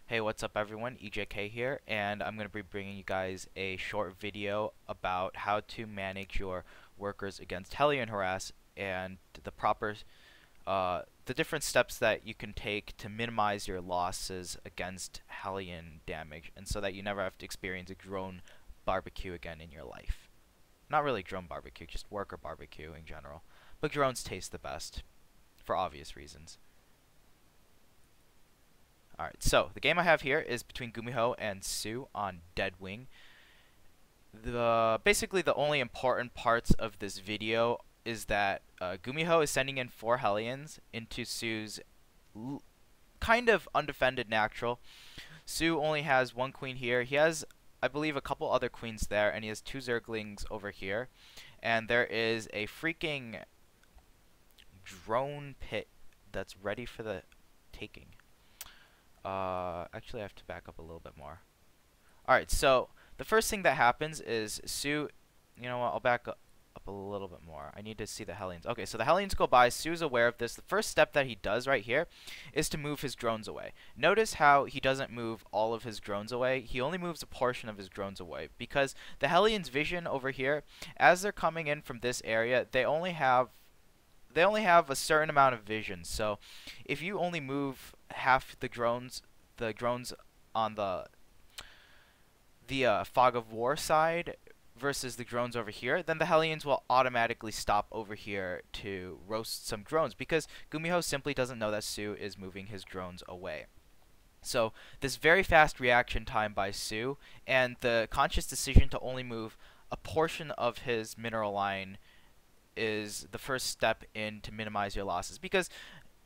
Hey, what's up everyone? EJK here, and I'm going to be bringing you guys a short video about how to manage your workers against Hellion harass and the different steps that you can take to minimize your losses against Hellion damage, and so that you never have to experience a drone barbecue again in your life. Not really drone barbecue, just worker barbecue in general. But drones taste the best, for obvious reasons. Alright, so the game I have here is between Gumiho and Sue on Deadwing. Basically the only important parts of this video is that Gumiho is sending in 4 Hellions into Sue's kind of undefended natural. Sue only has 1 queen here. He has, I believe, a couple other queens there, and he has 2 Zerglings over here. And there is a freaking drone pit that's ready for the taking. Actually I have to back up a little bit more. Alright, so the first thing that happens is Sue, you know what, I'll back up a little bit more. I need to see the Hellions. Okay, so the Hellions go by. Sue's aware of this. The first step that he does right here is to move his drones away. Notice how he doesn't move all of his drones away. He only moves a portion of his drones away because the Hellions' vision over here, as they're coming in from this area, they only have a certain amount of vision. So if you only move half the drones on the fog of war side versus the drones over here, then the Hellions will automatically stop over here to roast some drones because Gumiho simply doesn't know that Sue is moving his drones away. So this very fast reaction time by Sue and the conscious decision to only move a portion of his mineral line is the first step in to minimize your losses, because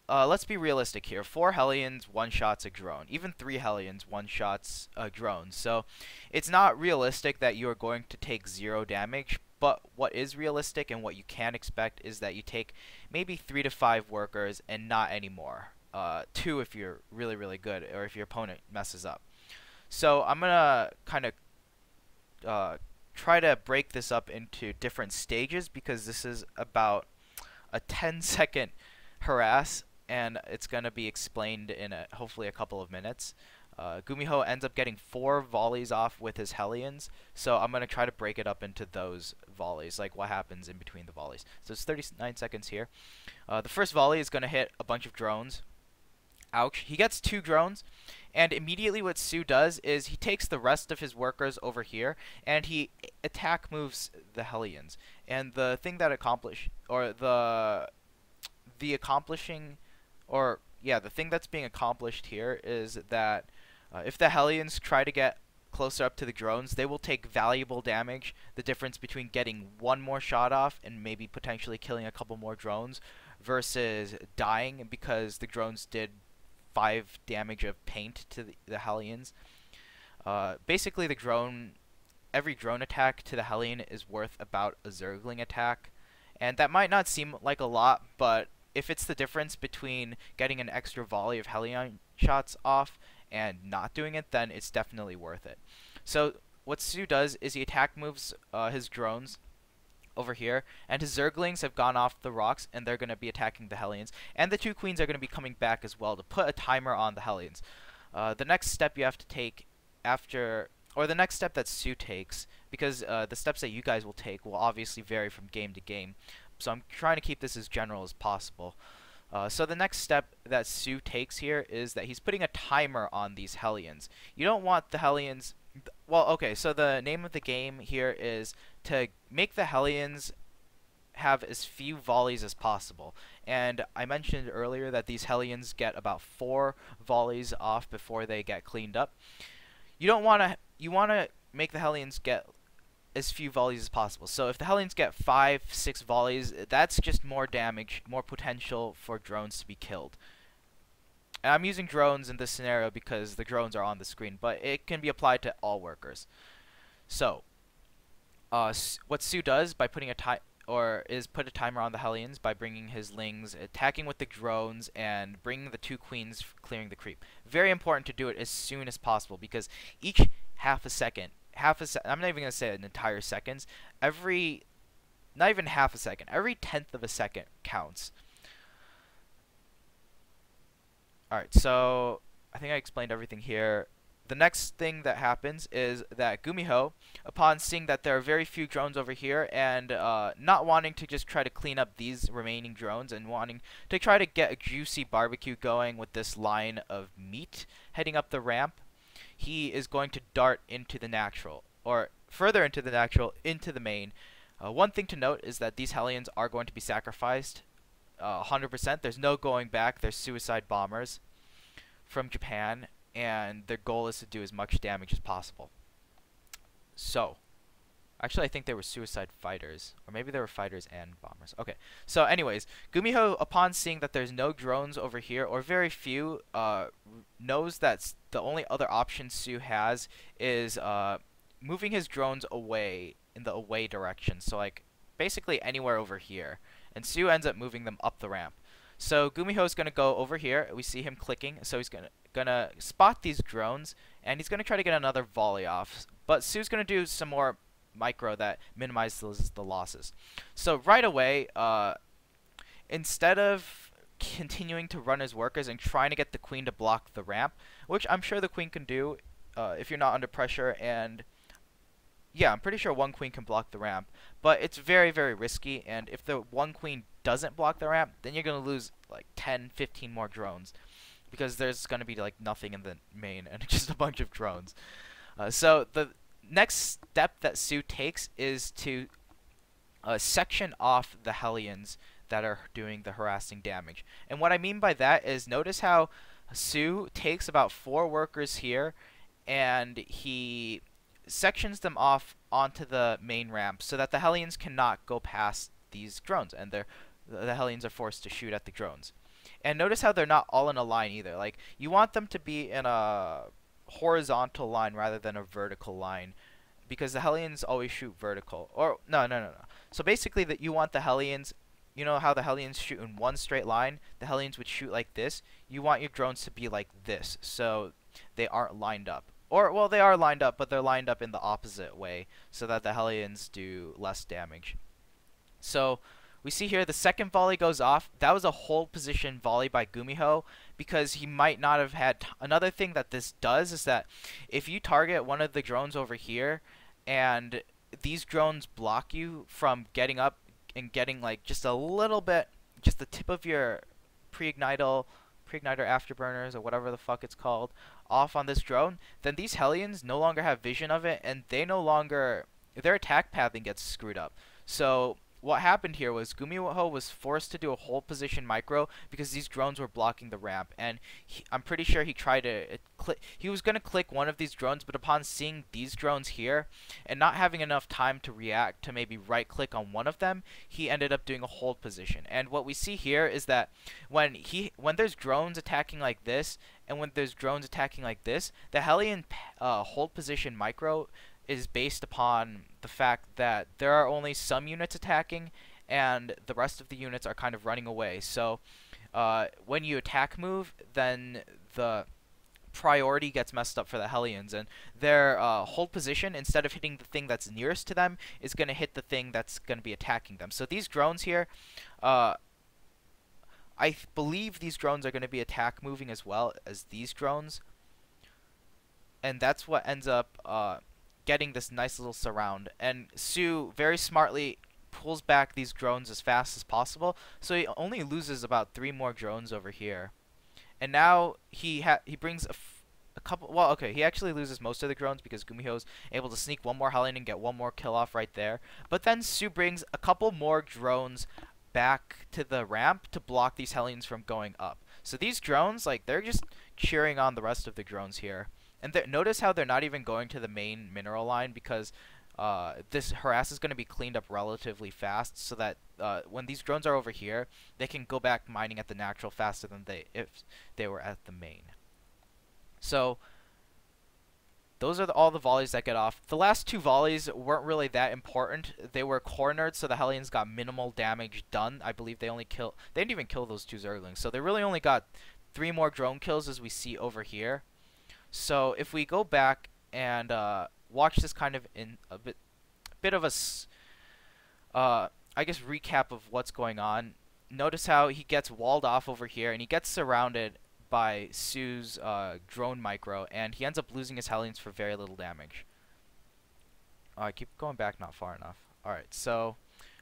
let's be realistic here. 4 Hellions one-shots a drone. Even 3 Hellions one-shots a drone. So it's not realistic that you are going to take 0 damage, but what is realistic and what you can expect is that you take maybe 3 to 5 workers and not any more. 2 if you're really, really good, or if your opponent messes up. So I'm going to kind of try to break this up into different stages, because this is about a 10-second harass, and it's going to be explained in hopefully a couple of minutes. Gumiho ends up getting 4 volleys off with his Hellions, so I'm going to try to break it up into those volleys, like what happens in between the volleys. So it's 39 seconds here. The first volley is going to hit a bunch of drones. Ouch. He gets 2 drones, and immediately what Sue does is he takes the rest of his workers over here, and he attack moves the Hellions. And the thing that the thing that's being accomplished here is that if the Hellions try to get closer up to the drones, they will take valuable damage. The difference between getting 1 more shot off and maybe potentially killing a couple more drones versus dying because the drones did 5 damage of paint to the Hellions. Basically, every drone attack to the Hellion is worth about a Zergling attack, and that might not seem like a lot, but if it's the difference between getting an extra volley of Hellion shots off and not doing it, then it's definitely worth it. So what Sue does is he attack moves his drones over here, and his Zerglings have gone off the rocks, and they're going to be attacking the Hellions, and the 2 queens are going to be coming back as well to put a timer on the Hellions. The next step you have to take the next step that Sue takes, because the steps that you guys will take will obviously vary from game to game, so I'm trying to keep this as general as possible. So the next step that Sue takes here is that he's putting a timer on these Hellions. You don't want the Hellions... Well, okay, so the name of the game here is to make the Hellions have as few volleys as possible. And I mentioned earlier that these Hellions get about 4 volleys off before they get cleaned up. You want to make the Hellions get as few volleys as possible. So if the Hellions get 5, 6 volleys, that's just more damage, more potential for drones to be killed. And I'm using drones in this scenario because the drones are on the screen, but it can be applied to all workers. So what Sue does by putting put a timer on the Hellions by bringing his Lings, attacking with the drones, and bringing the 2 queens, clearing the creep. Very important to do it as soon as possible, because each half a second, I'm not even going to say an entire seconds, not even half a second, every 10th of a second counts. Alright, so I think I explained everything here. The next thing that happens is that Gumiho, upon seeing that there are very few drones over here and not wanting to just try to clean up these remaining drones and wanting to try to get a juicy barbecue going with this line of meat heading up the ramp, he is going to dart into the natural, or further into the natural, into the main. One thing to note is that these Hellions are going to be sacrificed 100%. There's no going back. They're suicide bombers from Japan, and their goal is to do as much damage as possible. So, actually I think they were suicide fighters, or maybe they were fighters and bombers. Okay, so anyways, Gumiho, upon seeing that there's no drones over here, or very few, knows that the only other option Su has is moving his drones away, in the away direction, so like basically anywhere over here, and Su ends up moving them up the ramp. So Gumiho's gonna go over here. We see him clicking, so he's gonna spot these drones, and he's gonna try to get another volley off. But Su's gonna do some more micro that minimizes the losses. So right away, instead of continuing to run his workers and trying to get the queen to block the ramp, which I'm sure the queen can do if you're not under pressure, and yeah, I'm pretty sure one queen can block the ramp, but it's very, very risky, and if the one queen doesn't block the ramp, then you're going to lose like 10, 15 more drones, because there's going to be like nothing in the main and just a bunch of drones. So the next step that Su takes is to section off the Hellions that are doing the harassing damage. And what I mean by that is, notice how Su takes about 4 workers here, and he sections them off onto the main ramp so that the Hellions cannot go past these drones, and the Hellions are forced to shoot at the drones. And notice how they're not all in a line either. Like, you want them to be in a horizontal line rather than a vertical line, because the Hellions always shoot vertical. Or no. So basically, that you want the Hellions, you know how the Hellions shoot in one straight line? The Hellions would shoot like this. You want your drones to be like this, so they aren't lined up. Or, well, they are lined up, but they're lined up in the opposite way, so that the Hellions do less damage. So, we see here the second volley goes off. That was a hold position volley by Gumiho, because he might not have had... Another thing that this does is that if you target one of the drones over here, and these drones block you from getting up and getting, like, just a little bit, just the tip of your pre-igniter afterburners, or whatever the fuck it's called, off on this drone, then these Hellions no longer have vision of it, and they no longer... their attack pathing gets screwed up. So what happened here was Gumiho was forced to do a hold position micro because these drones were blocking the ramp, and I'm pretty sure he tried to he was going to click one of these drones, but upon seeing these drones here and not having enough time to react to maybe right click on one of them, he ended up doing a hold position. And what we see here is that when there's drones attacking like this and when there's drones attacking like this, the Hellion hold position micro is based upon the fact that there are only some units attacking and the rest of the units are kind of running away. So when you attack move, then the priority gets messed up for the Hellions, and their hold position, instead of hitting the thing that's nearest to them, is going to hit the thing that's going to be attacking them. So these drones here, I believe these drones are going to be attack moving as well as these drones, and that's what ends up getting this nice little surround. And Su very smartly pulls back these drones as fast as possible, so he only loses about 3 more drones over here. And now he brings a couple... Well, okay, he actually loses most of the drones because Gumiho's able to sneak one more Hellion and get one more kill off right there. But then Su brings a couple more drones back to the ramp to block these Hellions from going up. So these drones, like, they're just cheering on the rest of the drones here. And notice how they're not even going to the main mineral line, because this harass is going to be cleaned up relatively fast, so that when these drones are over here, they can go back mining at the natural faster than if they were at the main. So those are all the volleys that get off. The last 2 volleys weren't really that important. They were cornered, so the Hellions got minimal damage done. I believe they didn't even kill those 2 Zerglings, so they really only got 3 more drone kills, as we see over here. So if we go back and watch this kind of in a bit of a I guess recap of what's going on. Notice how he gets walled off over here and he gets surrounded by Sue's drone micro, and he ends up losing his Hellions for very little damage. I keep going back not far enough. Alright, so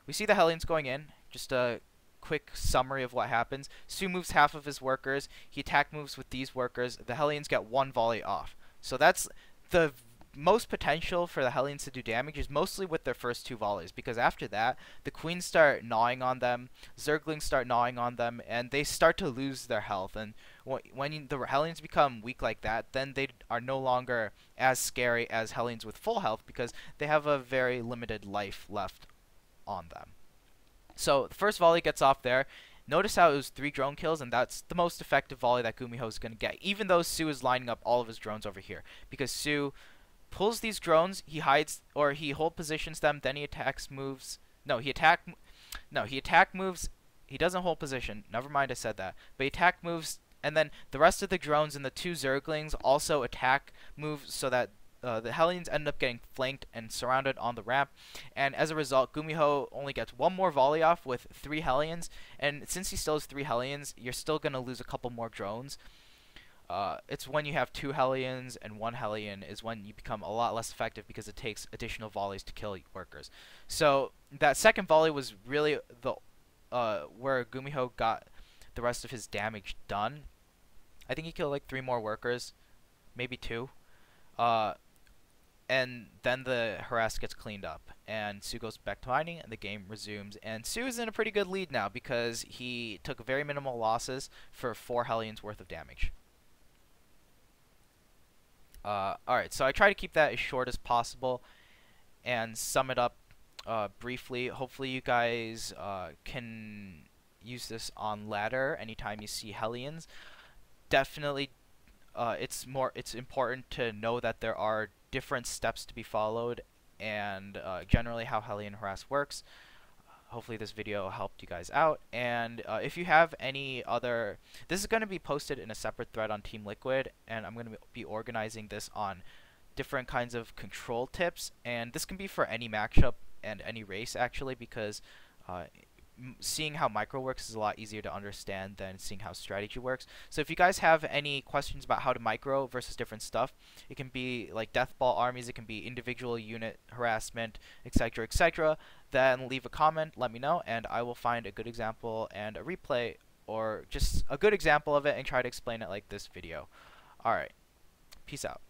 we see the Hellions going in. Just a quick summary of what happens. Sue moves half of his workers. He attack moves with these workers. The Hellions get one volley off. So that's the most potential for the Hellions to do damage is mostly with their first two volleys, because after that, the Queens start gnawing on them, Zerglings start gnawing on them, and they start to lose their health. And when the Hellions become weak like that, then they are no longer as scary as Hellions with full health, because they have a very limited life left on them. So the first volley gets off there. Notice how it was 3 drone kills, and that's the most effective volley that Gumiho is going to get, even though Sue is lining up all of his drones over here, because Sue pulls these drones, he hides, or he hold positions them, then he attacks moves. He attack moves. He doesn't hold position. Never mind, I said that. But he attack moves, and then the rest of the drones and the 2 Zerglings also attack moves, so that the Hellions end up getting flanked and surrounded on the ramp. And as a result, Gumiho only gets 1 more volley off with 3 Hellions. And since he still has 3 Hellions, you're still going to lose a couple more drones. It's when you have 2 Hellions and 1 Hellion is when you become a lot less effective, because it takes additional volleys to kill workers. So that second volley was really the where Gumiho got the rest of his damage done. I think he killed like 3 more workers, maybe 2. And then the harass gets cleaned up, and Sue goes back to mining, and the game resumes. And Sue is in a pretty good lead now, because he took very minimal losses for 4 Hellions worth of damage. Alright, so I try to keep that as short as possible and sum it up briefly. Hopefully you guys can use this on ladder anytime you see Hellions. Definitely it's important to know that there are different steps to be followed, and generally how Hellion harass works. Hopefully this video helped you guys out, and if you have any other, this is going to be posted in a separate thread on Team Liquid, and I'm going to be organizing this on different kinds of control tips, and this can be for any matchup and any race actually, because seeing how micro works is a lot easier to understand than seeing how strategy works. So if you guys have any questions about how to micro versus different stuff, it can be like deathball armies, it can be individual unit harassment, etc., etc., then leave a comment, let me know, and I will find a good example and a replay, or just a good example of it, and try to explain it like this video. Alright, peace out.